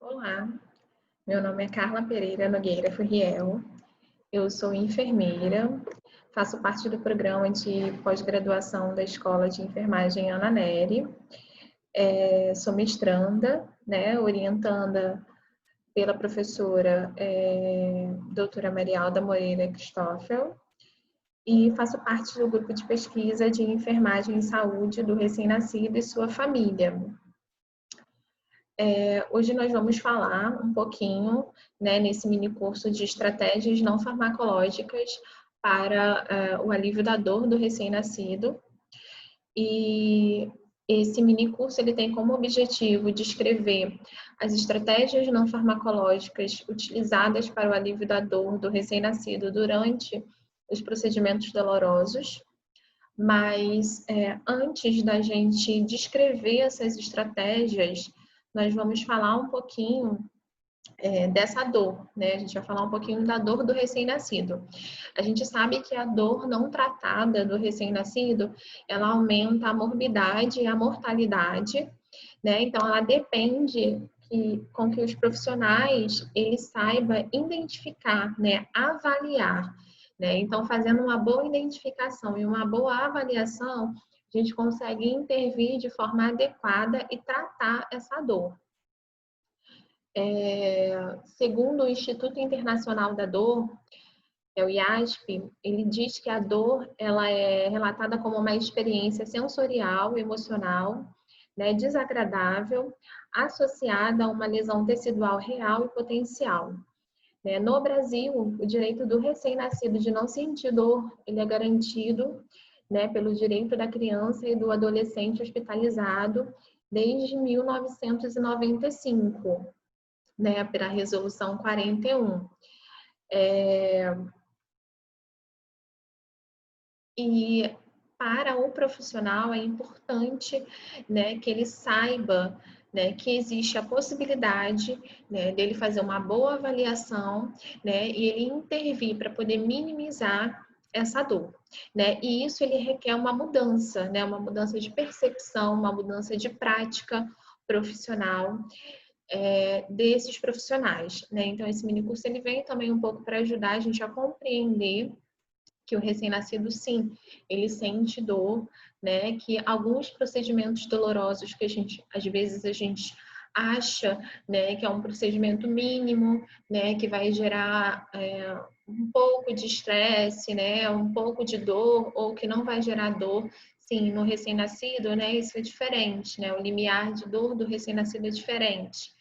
Olá, meu nome é Carla Pereira Nogueira Furriel, eu sou enfermeira, faço parte do programa de pós-graduação da Escola de Enfermagem Ana Nery, sou mestranda, orientanda pela professora doutora Marialda Moreira Cristófel, e faço parte do grupo de pesquisa de enfermagem e saúde do recém-nascido e sua família. Hoje nós vamos falar um pouquinho, nesse mini curso de estratégias não farmacológicas para o alívio da dor do recém-nascido. E esse mini curso ele tem como objetivo descrever as estratégias não farmacológicas utilizadas para o alívio da dor do recém-nascido durante os procedimentos dolorosos. Mas antes da gente descrever essas estratégias, nós vamos falar um pouquinho dessa dor, né? A gente vai falar um pouquinho da dor do recém-nascido. A gente sabe que a dor não tratada do recém-nascido, ela aumenta a morbidade e a mortalidade, né? Então, ela depende com que os profissionais eles saibam identificar, né? Avaliar, né? Então, fazendo uma boa identificação e uma boa avaliação, a gente consegue intervir de forma adequada e tratar essa dor. Segundo o Instituto Internacional da Dor, o IASP, ele diz que a dor ela é relatada como uma experiência sensorial, emocional, né, desagradável, associada a uma lesão tecidual real e potencial. No Brasil, o direito do recém-nascido de não sentir dor, ele é garantido, né, pelo direito da criança e do adolescente hospitalizado desde 1995. Né, pela resolução 41. E para o profissional é importante, né, que ele saiba, né, que existe a possibilidade, né, dele fazer uma boa avaliação, né, e ele intervir para poder minimizar essa dor, né? E isso ele requer uma mudança, né, uma mudança de percepção, uma mudança de prática profissional. Desses profissionais, né? Então, esse mini curso ele vem também um pouco para ajudar a gente a compreender que o recém-nascido, sim, ele sente dor, né? Que alguns procedimentos dolorosos que às vezes a gente acha, né, que é um procedimento mínimo, né, que vai gerar um pouco de estresse, né, um pouco de dor, ou que não vai gerar dor. Sim, no recém-nascido, né, isso é diferente, né? O limiar de dor do recém-nascido é diferente.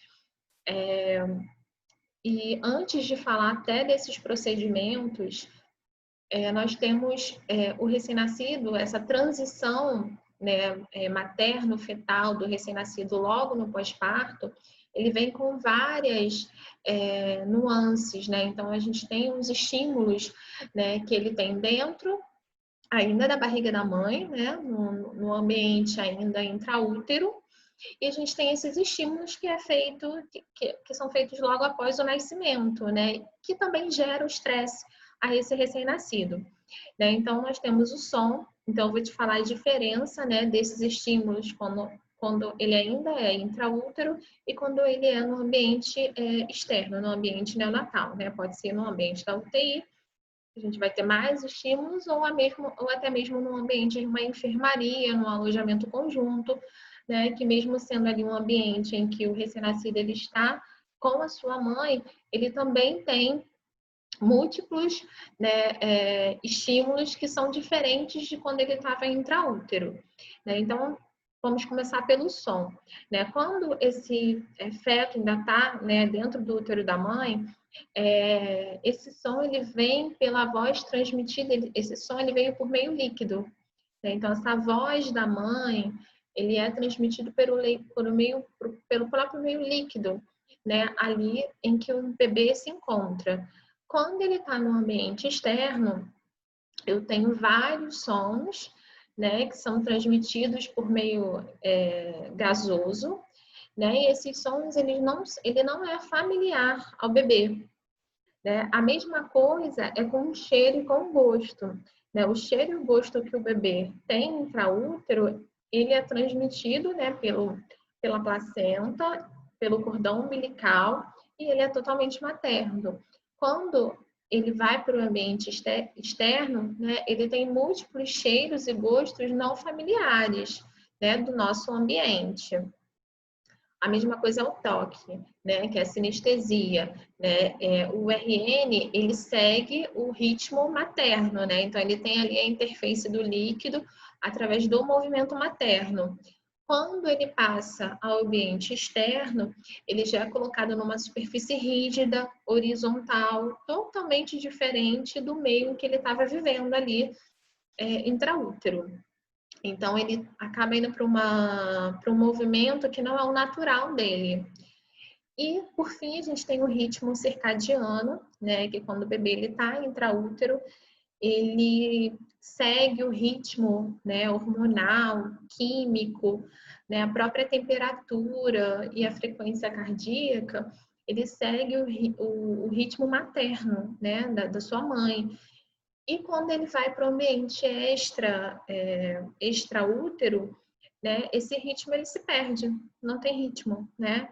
E antes de falar até desses procedimentos, nós temos o recém-nascido, essa transição, né, materno-fetal do recém-nascido logo no pós-parto, ele vem com várias nuances, né? Então, a gente tem os estímulos, né, que ele tem dentro ainda da barriga da mãe, né, no ambiente ainda intraútero, e a gente tem esses estímulos que são feitos logo após o nascimento, né? Que também gera o estresse a esse recém-nascido, né? Então, nós temos o som. Então, eu vou te falar a diferença, né, desses estímulos quando ele ainda é intraútero e quando ele é no ambiente externo, no ambiente neonatal, né? Pode ser no ambiente da UTI, a gente vai ter mais estímulos, ou até mesmo no ambiente de uma enfermaria, num alojamento conjunto, né, que mesmo sendo ali um ambiente em que o recém-nascido ele está com a sua mãe, ele também tem múltiplos, né, estímulos que são diferentes de quando ele estava intraútero, né? Então, vamos começar pelo som, né? Quando esse feto ainda está, né, dentro do útero da mãe, esse som ele vem pela voz transmitida, esse som ele veio por meio líquido, né? Então, essa voz da mãe, ele é transmitido pelo próprio meio líquido, né? Ali em que o bebê se encontra. Quando ele está no ambiente externo, eu tenho vários sons, né? Que são transmitidos por meio gasoso, né? E esses sons, ele não é familiar ao bebê, né? A mesma coisa é com o cheiro e com o gosto, né? O cheiro e o gosto que o bebê tem intraútero, ele é transmitido, né, pela placenta, pelo cordão umbilical e ele é totalmente materno. Quando ele vai para o ambiente externo, né, ele tem múltiplos cheiros e gostos não familiares, né, do nosso ambiente. A mesma coisa é o toque, né, que é a sinestesia, né? O RN, ele segue o ritmo materno, né? Então ele tem ali a interface do líquido através do movimento materno. Quando ele passa ao ambiente externo, ele já é colocado numa superfície rígida, horizontal, totalmente diferente do meio em que ele estava vivendo ali, intraútero. Então, ele acaba indo para um movimento que não é o natural dele. E, por fim, a gente tem o ritmo circadiano, né? Que quando o bebê está intraútero, ele segue o ritmo, né, hormonal, químico, né, a própria temperatura e a frequência cardíaca, ele segue o ritmo materno, né, da sua mãe. E quando ele vai para o ambiente extraútero, né, esse ritmo ele se perde, não tem ritmo, né?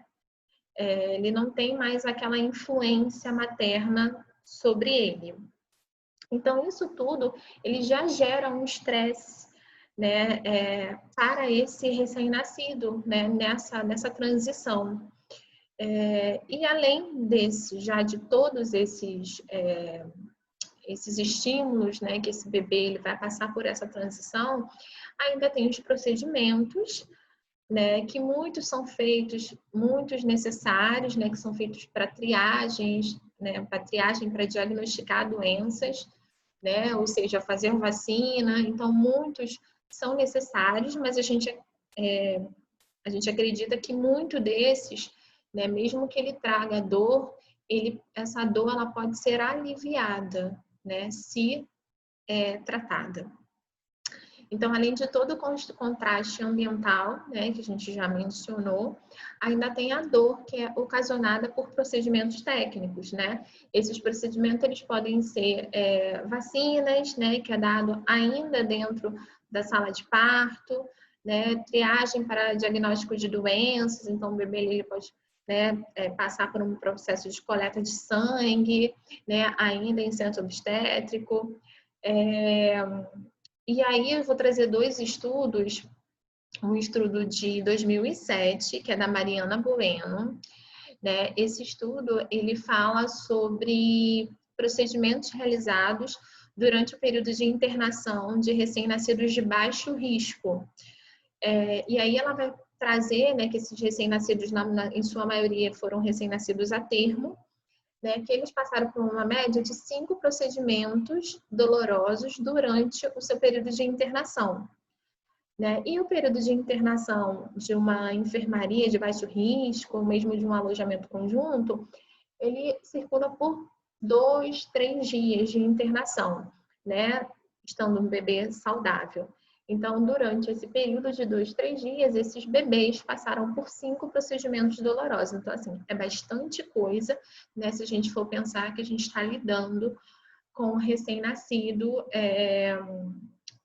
Ele não tem mais aquela influência materna sobre ele. Então, isso tudo, ele já gera um estresse, né, para esse recém-nascido, né, nessa transição. E além já de todos esses estímulos, né, que esse bebê ele vai passar por essa transição, ainda tem os procedimentos, né, que muitos são feitos, muitos necessários, né, que são feitos para triagens, né, para triagem para diagnosticar doenças, né, ou seja, fazer vacina. Então, muitos são necessários, mas a gente acredita que muito desses, né, mesmo que ele traga dor, essa dor ela pode ser aliviada, né, se tratada. Então, além de todo o contraste ambiental, né, que a gente já mencionou, ainda tem a dor que é ocasionada por procedimentos técnicos, né? Esses procedimentos eles podem ser vacinas, né, que é dado ainda dentro da sala de parto, né, triagem para diagnóstico de doenças, então o bebê ele pode, né, passar por um processo de coleta de sangue, né, ainda em centro obstétrico. E aí eu vou trazer dois estudos, um estudo de 2007, que é da Mariana Bueno, né? Esse estudo, ele fala sobre procedimentos realizados durante o período de internação de recém-nascidos de baixo risco. E aí ela vai trazer, né, que esses recém-nascidos, em sua maioria, foram recém-nascidos a termo, né, que eles passaram por uma média de 5 procedimentos dolorosos durante o seu período de internação. Né? E o período de internação de uma enfermaria de baixo risco, ou mesmo de um alojamento conjunto, ele circula por 2, 3 dias de internação, né? Estando um bebê saudável. Então, durante esse período de 2, 3 dias, esses bebês passaram por 5 procedimentos dolorosos. Então, assim, é bastante coisa, né? Se a gente for pensar que a gente está lidando com um recém-nascido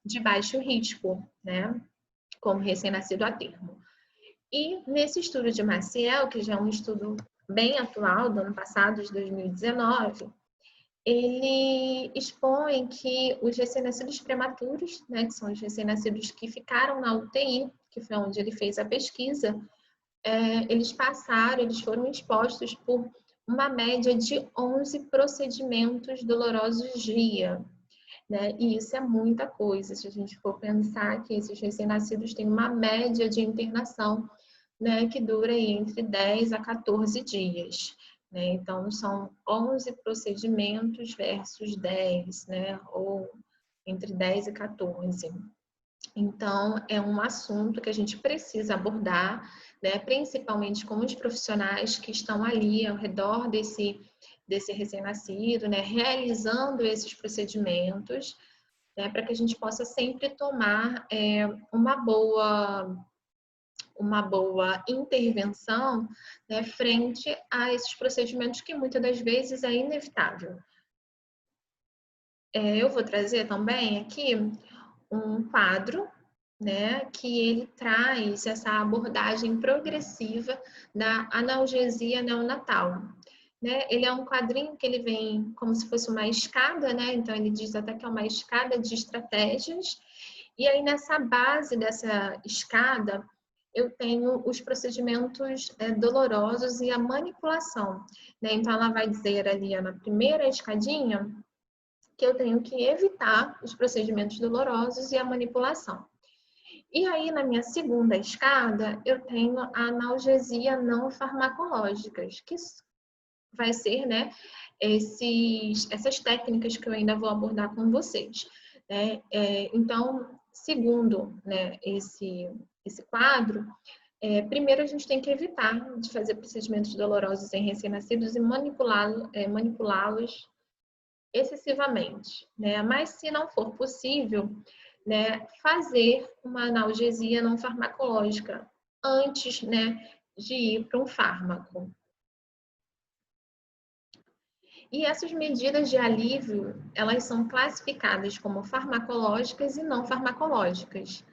de baixo risco, né? Como recém-nascido a termo. E nesse estudo de Maciel, que já é um estudo bem atual, do ano passado, de 2019, ele expõe que os recém-nascidos prematuros, né, que são os recém-nascidos que ficaram na UTI, que foi onde ele fez a pesquisa, eles foram expostos por uma média de 11 procedimentos dolorosos dia, né? E isso é muita coisa, se a gente for pensar que esses recém-nascidos têm uma média de internação, né, que dura entre 10 a 14 dias. Né? Então, são 11 procedimentos versus 10, né? Ou entre 10 e 14. Então, é um assunto que a gente precisa abordar, né? Principalmente com os profissionais que estão ali ao redor desse recém-nascido, né? Realizando esses procedimentos, né? Para que a gente possa sempre tomar uma boa intervenção, né? Frente a esses procedimentos que muitas das vezes é inevitável. Eu vou trazer também aqui um quadro, né, que ele traz essa abordagem progressiva da analgesia neonatal. Né? Ele é um quadrinho que ele vem como se fosse uma escada, né? Então ele diz até que é uma escada de estratégias. E aí nessa base dessa escada eu tenho os procedimentos dolorosos e a manipulação, né? Então ela vai dizer ali na primeira escadinha que eu tenho que evitar os procedimentos dolorosos e a manipulação. E aí, na minha segunda escada, eu tenho a analgesia não farmacológicas, que vai ser, né, essas técnicas que eu ainda vou abordar com vocês. Né? Então, segundo, né, esse quadro, primeiro a gente tem que evitar de fazer procedimentos dolorosos em recém-nascidos e manipulá-los excessivamente, né? Mas se não for possível, né, fazer uma analgesia não farmacológica antes, né, de ir para um fármaco. E essas medidas de alívio, elas são classificadas como farmacológicas e não farmacológicas.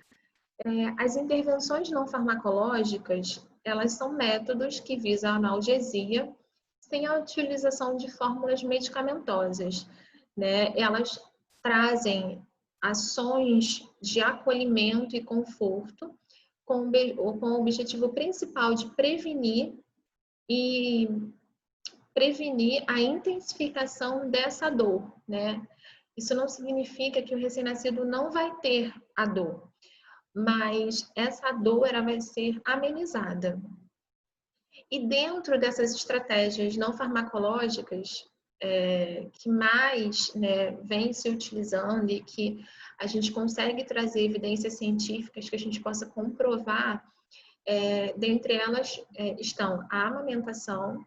As intervenções não farmacológicas, elas são métodos que visam a analgesia sem a utilização de fórmulas medicamentosas, né? Elas trazem ações de acolhimento e conforto com o objetivo principal de prevenir a intensificação dessa dor, né? Isso não significa que o recém-nascido não vai ter a dor, mas essa dor ela vai ser amenizada. E dentro dessas estratégias não farmacológicas, que mais, né, vem se utilizando e que a gente consegue trazer evidências científicas que a gente possa comprovar, dentre elas estão a amamentação,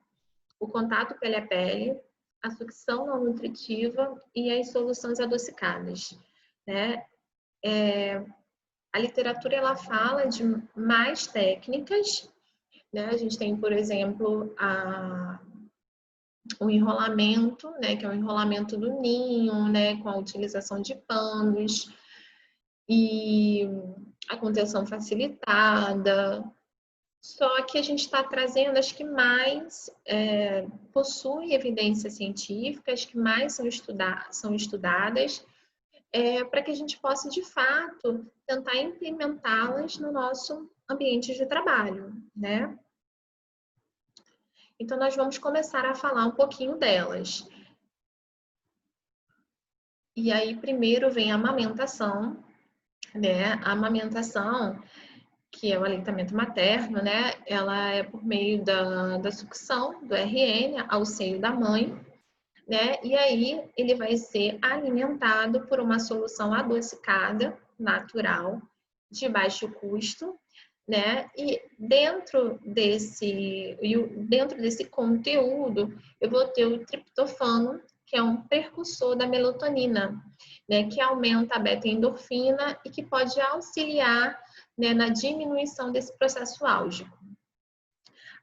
o contato pele a pele, a sucção não nutritiva e as soluções adocicadas, né? A literatura ela fala de mais técnicas, né? A gente tem, por exemplo, o enrolamento, né? Que é o enrolamento do ninho, né? Com a utilização de panos e a contenção facilitada. Só que a gente está trazendo as que mais possuem evidências científicas, que mais são estudadas, para que a gente possa, de fato, tentar implementá-las no nosso ambiente de trabalho, né? Então, nós vamos começar a falar um pouquinho delas. E aí, primeiro vem a amamentação, né? A amamentação, que é o aleitamento materno, né? Ela é por meio da sucção do RN ao seio da mãe, né? E aí ele vai ser alimentado por uma solução adocicada, natural, de baixo custo, né? E dentro desse conteúdo, eu vou ter o triptofano, que é um precursor da melatonina, né? Que aumenta a beta-endorfina e que pode auxiliar, né, na diminuição desse processo álgico.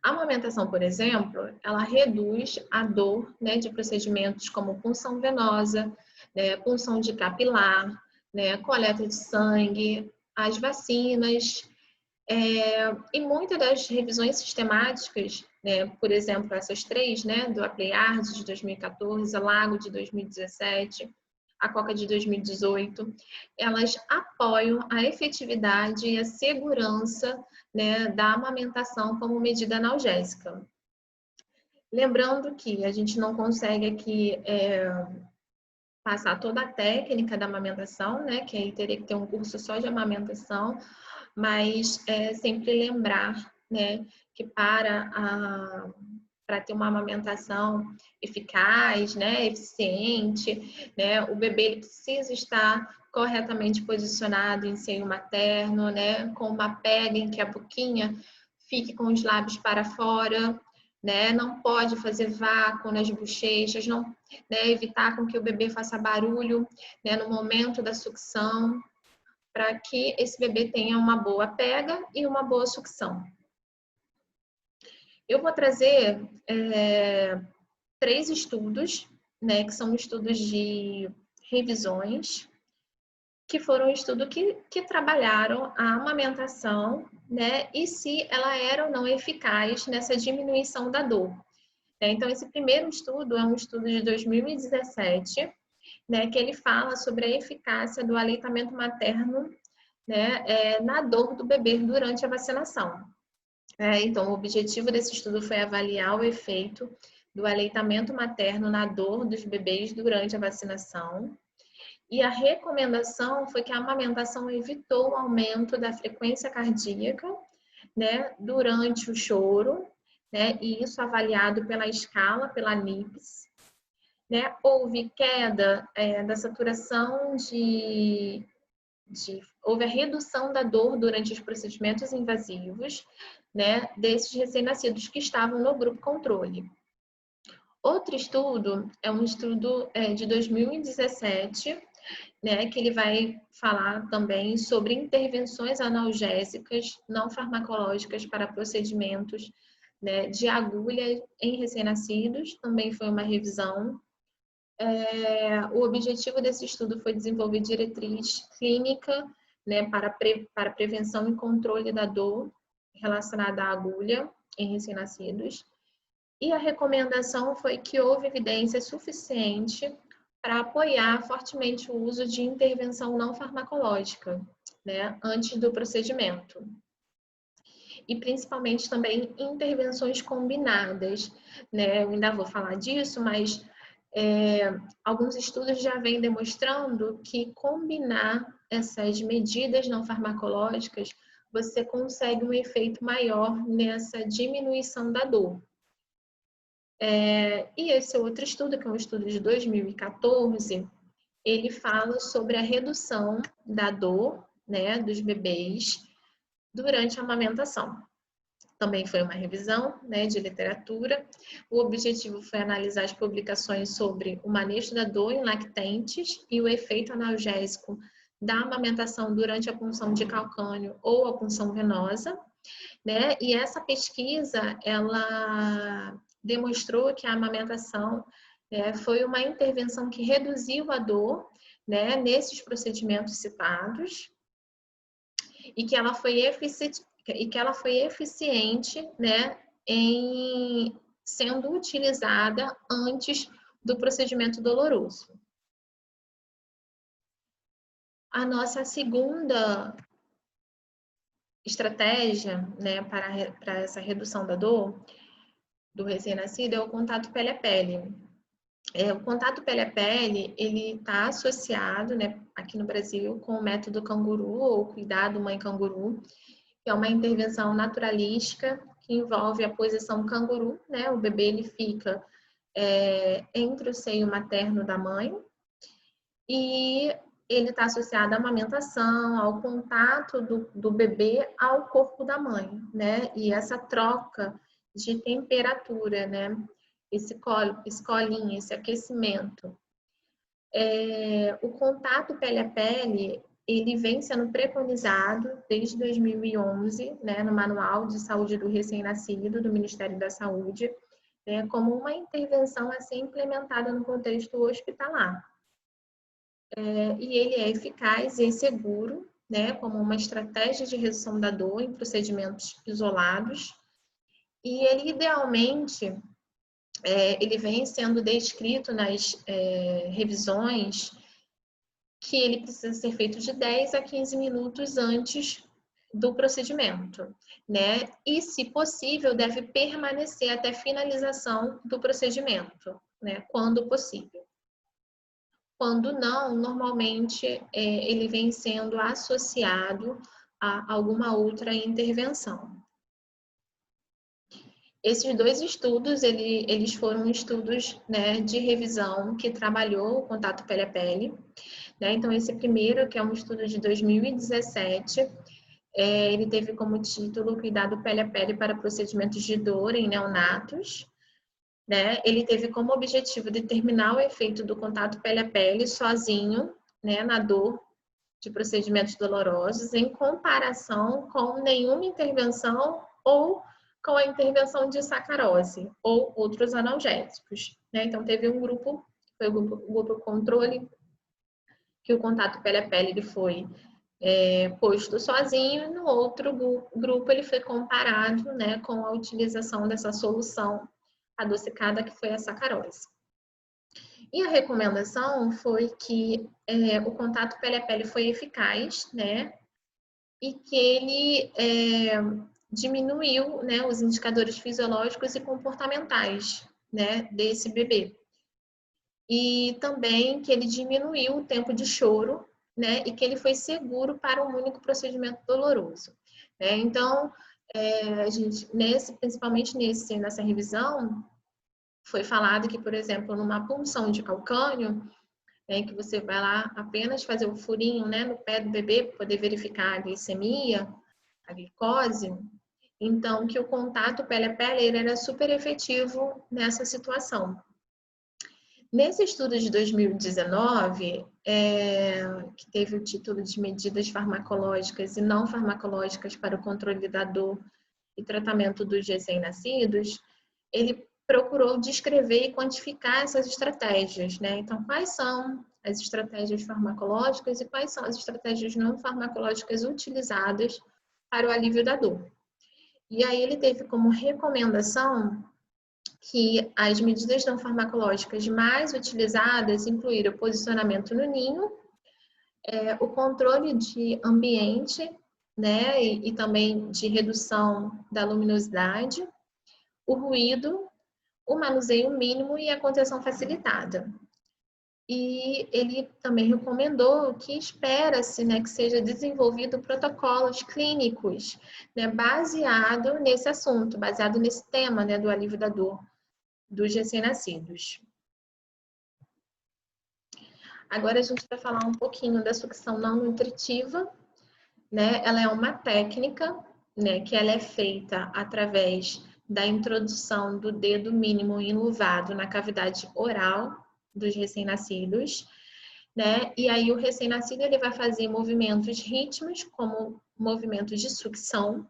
A amamentação, por exemplo, ela reduz a dor, né, de procedimentos como punção venosa, né, punção de capilar, né, coleta de sangue, as vacinas, e muitas das revisões sistemáticas, né, por exemplo, essas três, né, do Apleard de 2014, a Lago de 2017, a Coca de 2018, elas apoiam a efetividade e a segurança, né, da amamentação como medida analgésica. Lembrando que a gente não consegue aqui passar toda a técnica da amamentação, né, que aí teria que ter um curso só de amamentação, mas sempre lembrar, né, que para ter uma amamentação eficaz, né, eficiente, né, o bebê ele precisa estar corretamente posicionado em seio materno, né, com uma pega em que a boquinha fique com os lábios para fora, né, não pode fazer vácuo nas bochechas, não, né, evitar com que o bebê faça barulho, né, no momento da sucção, para que esse bebê tenha uma boa pega e uma boa sucção. Eu vou trazer 3 estudos, né, que são estudos de revisões, que foram estudos que trabalharam a amamentação, né, e se ela era ou não eficaz nessa diminuição da dor. Então, esse primeiro estudo é um estudo de 2017, né, que ele fala sobre a eficácia do aleitamento materno, né, na dor do bebê durante a vacinação. Então, o objetivo desse estudo foi avaliar o efeito do aleitamento materno na dor dos bebês durante a vacinação. E a recomendação foi que a amamentação evitou o aumento da frequência cardíaca, né, durante o choro, né, e isso avaliado pela escala, pela NIPS. Né, houve queda da saturação houve a redução da dor durante os procedimentos invasivos, né, desses recém-nascidos que estavam no grupo controle. Outro estudo é um estudo de 2017, né, que ele vai falar também sobre intervenções analgésicas não farmacológicas para procedimentos, né, de agulha em recém-nascidos. Também foi uma revisão. O objetivo desse estudo foi desenvolver diretriz clínica, né, para prevenção e controle da dor relacionada à agulha em recém-nascidos. E a recomendação foi que houve evidência suficiente para apoiar fortemente o uso de intervenção não farmacológica, né, antes do procedimento. E principalmente também intervenções combinadas, né? Eu ainda vou falar disso, mas alguns estudos já vêm demonstrando que combinar essas medidas não farmacológicas, você consegue um efeito maior nessa diminuição da dor. E esse outro estudo, que é um estudo de 2014, ele fala sobre a redução da dor, né, dos bebês durante a amamentação. Também foi uma revisão, né, de literatura. O objetivo foi analisar as publicações sobre o manejo da dor em lactentes e o efeito analgésico da amamentação durante a punção de calcânio ou a punção venosa, né? E essa pesquisa, ela demonstrou que a amamentação foi uma intervenção que reduziu a dor, né, nesses procedimentos citados, e que ela foi eficiente, né, em sendo utilizada antes do procedimento doloroso. A nossa segunda estratégia, né, para essa redução da dor do recém-nascido é o contato pele a pele. O contato pele a pele, ele está associado, né, aqui no Brasil, com o método canguru ou cuidado mãe canguru, que é uma intervenção naturalística que envolve a posição canguru, né? O bebê ele fica entre o seio materno da mãe e ele está associado à amamentação, ao contato do bebê ao corpo da mãe, né? E essa troca de temperatura, né? Esse colinho, esse aquecimento. O contato pele a pele, ele vem sendo preconizado desde 2011, né, no Manual de Saúde do Recém-Nascido do Ministério da Saúde, né, como uma intervenção a ser implementada no contexto hospitalar. E ele é eficaz e seguro, né, como uma estratégia de redução da dor em procedimentos isolados. E ele, idealmente, ele vem sendo descrito nas revisões que ele precisa ser feito de 10 a 15 minutos antes do procedimento, né? E, se possível, deve permanecer até finalização do procedimento, né? Quando possível. Quando não, normalmente ele vem sendo associado a alguma outra intervenção. Esses dois estudos, eles foram estudos, né, de revisão que trabalhou o contato pele a pele, né? Então, esse primeiro, que é um estudo de 2017, ele teve como título Cuidado pele a pele para procedimentos de dor em neonatos, né? Ele teve como objetivo determinar o efeito do contato pele a pele sozinho, né, na dor de procedimentos dolorosos, em comparação com nenhuma intervenção ou com a intervenção de sacarose ou outros analgésicos, né? Então, teve um grupo, foi o grupo controle, que o contato pele a pele ele foi posto sozinho, e no outro grupo ele foi comparado, né, com a utilização dessa solução adocicada que foi a sacarose. E a recomendação foi que o contato pele a pele foi eficaz, né, e que ele diminuiu, né, os indicadores fisiológicos e comportamentais, né, desse bebê. E também que ele diminuiu o tempo de choro, né, e que ele foi seguro para um único procedimento doloroso. Né? Então, a gente, principalmente nessa revisão, foi falado que, por exemplo, numa punção de calcânio, que você vai lá apenas fazer o furinho, né, no pé do bebê para poder verificar a glicemia, a glicose, então que o contato pele a pele ele era super efetivo nessa situação. Nesse estudo de 2019, que teve o título de Medidas Farmacológicas e Não Farmacológicas para o Controle da Dor e Tratamento dos Recém-Nascidos, ele procurou descrever e quantificar essas estratégias, né? Então, quais são as estratégias farmacológicas e quais são as estratégias não farmacológicas utilizadas para o alívio da dor. E aí ele teve como recomendação que as medidas não farmacológicas mais utilizadas incluíram o posicionamento no ninho, o controle de ambiente, né, e também de redução da luminosidade, o ruído, o manuseio mínimo e a contenção facilitada. E ele também recomendou que espera-se, né, que seja desenvolvido protocolos clínicos, né, baseado nesse assunto, baseado nesse tema, né, do alívio da dor dos recém-nascidos. Agora a gente vai falar um pouquinho da sucção não nutritiva, né? Ela é uma técnica, né, que ela é feita através da introdução do dedo mínimo enluvado na cavidade oral dos recém-nascidos, né? E aí o recém-nascido ele vai fazer movimentos rítmicos, como movimentos de sucção,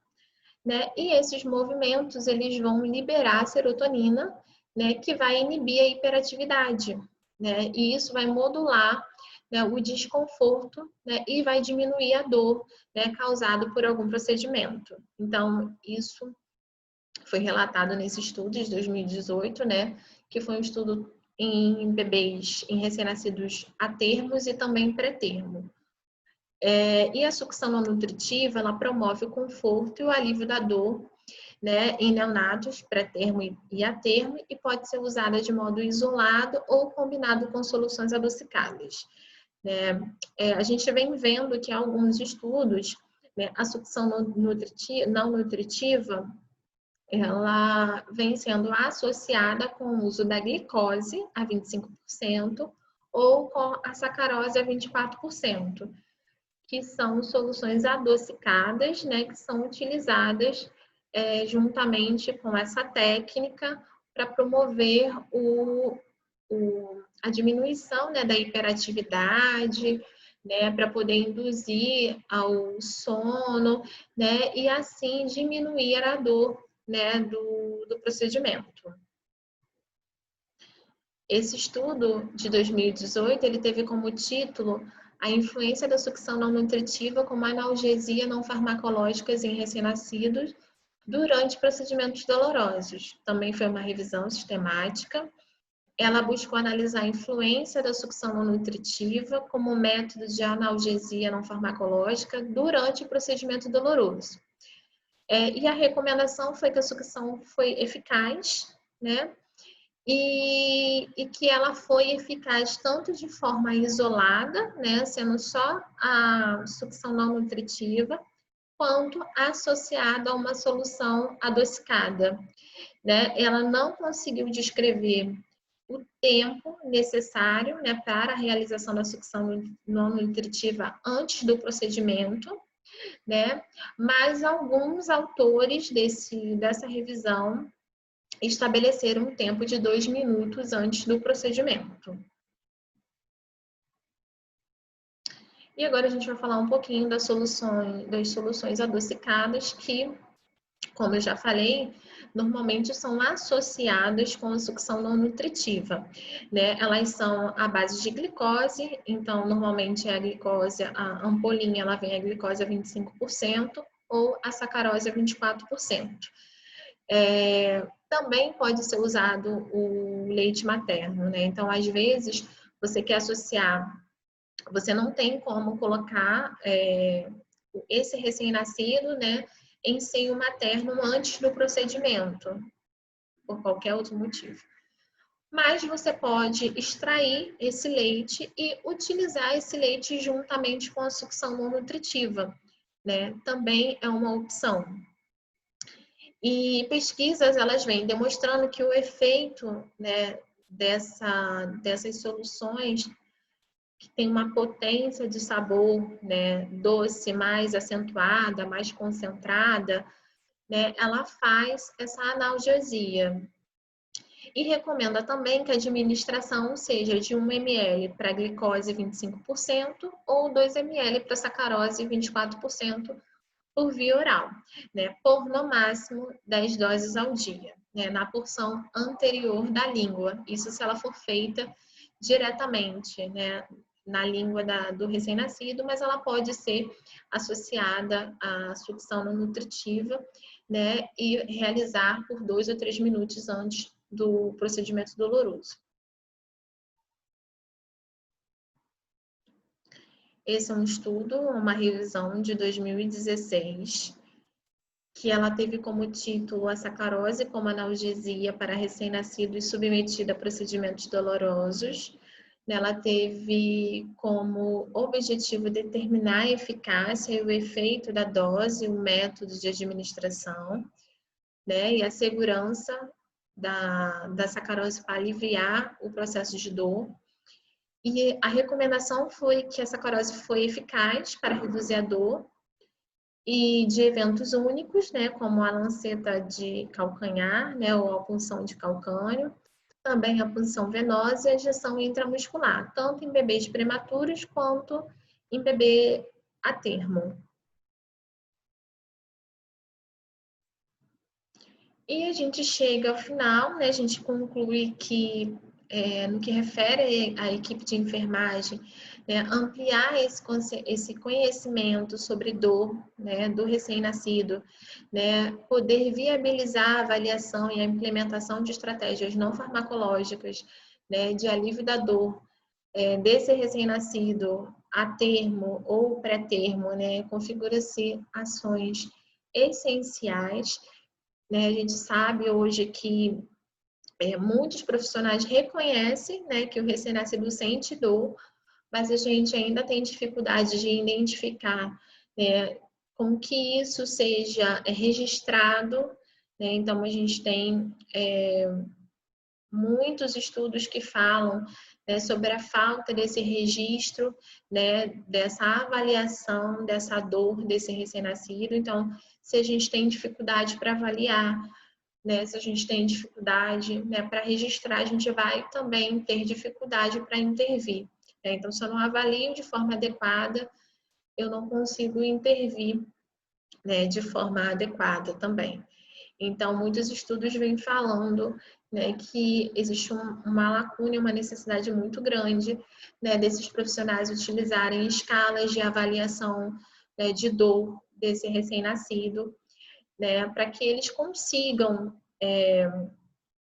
né? E esses movimentos eles vão liberar a serotonina, né, que vai inibir a hiperatividade, né? E isso vai modular, né, o desconforto, né, e vai diminuir a dor, né, causada por algum procedimento. Então, isso foi relatado nesse estudo de 2018, né, que foi um estudo em bebês, em recém-nascidos a termos e também pré-termo. E a sucção não nutritiva, ela promove o conforto e o alívio da dor, né, em neonatos, pré-termo e a termo, e pode ser usada de modo isolado ou combinado com soluções adocicadas. A gente vem vendo que alguns estudos, né, a sucção não nutritiva, ela vem sendo associada com o uso da glicose a 25% ou com a sacarose a 24%, que são soluções adocicadas, né, que são utilizadas juntamente com essa técnica para promover a diminuição, né, da hiperatividade, né, para poder induzir ao sono, né, e assim diminuir a dor, né, do procedimento. Esse estudo de 2018, ele teve como título a influência da sucção não nutritiva como analgesia não farmacológicas em recém-nascidos durante procedimentos dolorosos. Também foi uma revisão sistemática. Ela buscou analisar a influência da sucção não nutritiva como método de analgesia não farmacológica durante o procedimento doloroso. E a recomendação foi que a sucção foi eficaz, né? E que ela foi eficaz tanto de forma isolada, né, sendo só a sucção não nutritiva, quanto associada a uma solução adocicada, né? Ela não conseguiu descrever o tempo necessário, né, para a realização da sucção não nutritiva antes do procedimento, né? Mas alguns autores dessa revisão estabelecer um tempo de 2 minutos antes do procedimento. E agora a gente vai falar um pouquinho das soluções adocicadas que como eu já falei, normalmente são associadas com a sucção não nutritiva, né? Elas são à base de glicose, então normalmente a glicose, a ampolinha, ela vem a glicose a 25% ou a sacarose a 24%. Também pode ser usado o leite materno, né? Então, às vezes, você quer associar, você não tem como colocar esse recém-nascido, né, em seio materno antes do procedimento, por qualquer outro motivo. Mas você pode extrair esse leite e utilizar esse leite juntamente com a sucção não nutritiva, né? Também é uma opção. E pesquisas, elas vêm demonstrando que o efeito, né, dessas soluções que tem uma potência de sabor, né, doce, mais acentuada, mais concentrada, né, ela faz essa analgesia. E recomenda também que a administração seja de 1 ml para glicose 25% ou 2 ml para sacarose 24% por via oral, né, por no máximo 10 doses ao dia, né, na porção anterior da língua. Isso se ela for feita diretamente, né, na língua do recém-nascido, mas ela pode ser associada à sucção não nutritiva, né, e realizar por 2 ou 3 minutos antes do procedimento doloroso. Esse é um estudo, uma revisão de 2016, que ela teve como título a sacarose como analgesia para recém-nascidos submetida a procedimentos dolorosos. Ela teve como objetivo determinar a eficácia e o efeito da dose, o método de administração, né, e a segurança da sacarose para aliviar o processo de dor. E a recomendação foi que a sacarose foi eficaz para reduzir a dor e de eventos únicos, né, como a lanceta de calcanhar, né, ou a punção de calcânio, também a punção venosa e a injeção intramuscular, tanto em bebês prematuros quanto em bebê a termo. E a gente chega ao final, né, a gente conclui que, no que refere à equipe de enfermagem, né, ampliar esse conhecimento sobre dor, né, do recém-nascido, né, poder viabilizar a avaliação e a implementação de estratégias não farmacológicas, né, de alívio da dor desse recém-nascido a termo ou pré-termo, né, configura-se ações essenciais, né. A gente sabe hoje que muitos profissionais reconhecem, né, que o recém-nascido sente dor, mas a gente ainda tem dificuldade de identificar, né, como que isso seja registrado, né? Então, a gente tem muitos estudos que falam, né, sobre a falta desse registro, né, dessa avaliação, dessa dor desse recém-nascido. Então, se a gente tem dificuldade para avaliar, né, se a gente tem dificuldade, né, para registrar, a gente vai também ter dificuldade para intervir. Né? Então, se eu não avalio de forma adequada, eu não consigo intervir, né, de forma adequada também. Então, muitos estudos vêm falando, né, que existe uma lacuna, uma necessidade muito grande, né, desses profissionais utilizarem escalas de avaliação, né, de dor desse recém-nascido, né, para que eles consigam,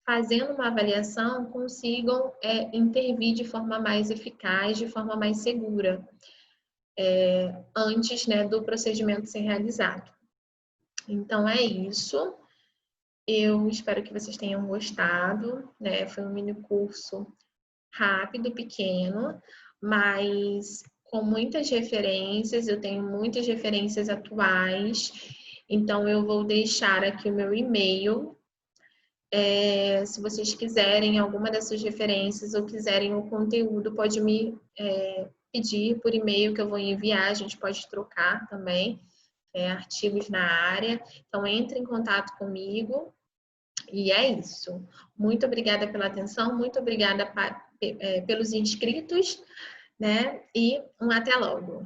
fazendo uma avaliação, consigam intervir de forma mais eficaz, de forma mais segura, antes, né, do procedimento ser realizado. Então, é isso. Eu espero que vocês tenham gostado, né? Foi um mini curso rápido, pequeno, mas com muitas referências. Eu tenho muitas referências atuais, então eu vou deixar aqui o meu e-mail. Se vocês quiserem alguma dessas referências ou quiserem o conteúdo, pode me pedir por e-mail que eu vou enviar, a gente pode trocar também artigos na área. Então, entre em contato comigo. E é isso. Muito obrigada pela atenção, muito obrigada pelos inscritos, né? E até logo.